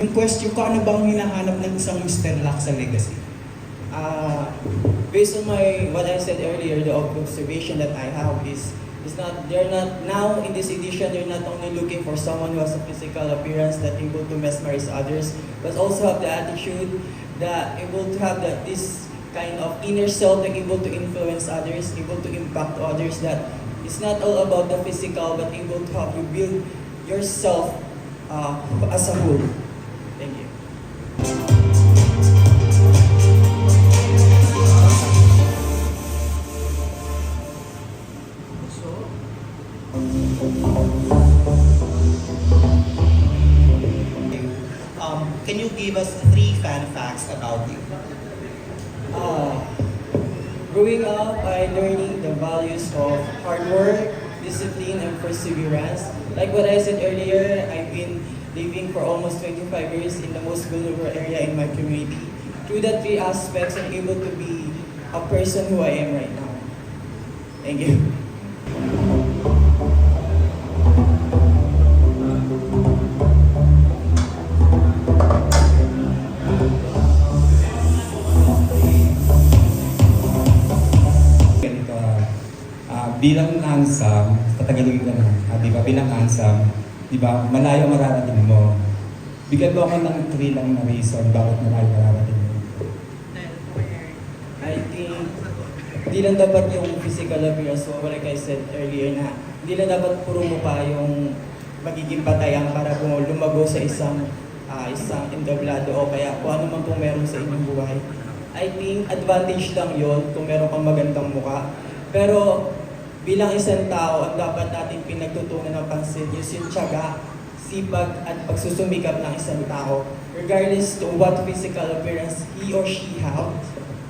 Yung question ko, ano bang hinahanap ng isang Mr. Luck sa legacy? Based on what I said earlier, the observation that I have is they're not now in this edition. They're not only looking for someone who has a physical appearance that able to mesmerize others, but also have the attitude that able to have this kind of inner self that able to influence others, able to impact others. That it's not all about the physical, but able to help you build yourself as a whole. Thank you. Can you give us 3 fan facts about you? Growing up, I learning the values of hard work, discipline, and perseverance. Like what I said earlier, I've been living for almost 25 years in the most vulnerable area in my community. Through the 3 aspects, I'm able to be a person who I am right now. Thank you. Bilang ansam, tatagalogin ka na, di ba? Bilang ansam, di ba? Malayo mararating mo. Bigyan mo ako ng 3 lang na reason bakit malayo mararating mo. I think hindi lang dapat yung physical appearance. So like I said earlier na hindi lang dapat puro mukha yung magiging batayan para kung lumago sa isang entablado o kaya kung ano man pong meron sa inyong buhay. I think advantage lang yon kung meron kang magandang mukha. Pero bilang isang tao, ang dapat natin pinagtutunan ng pansin is yung tiyaga, sipag at pagsusumikap ng isang tao. Regardless to what physical appearance he or she have,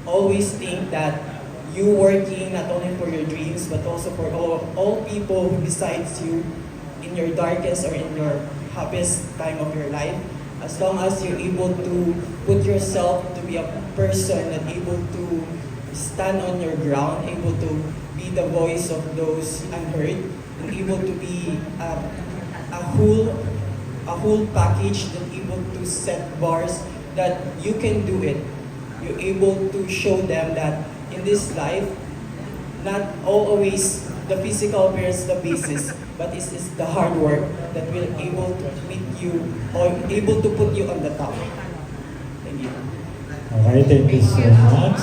always think that you working not only for your dreams but also for all people besides you in your darkest or in your happiest time of your life. As long as you're able to put yourself to be a person that able to stand on your ground, able to be the voice of those unheard, and able to be a whole package that able to set bars that you can do it. You're able to show them that in this life, not always the physical appearance the basis, but it's the hard work that will able to meet you or able to put you on the top. Thank you. Alright, thank you so much.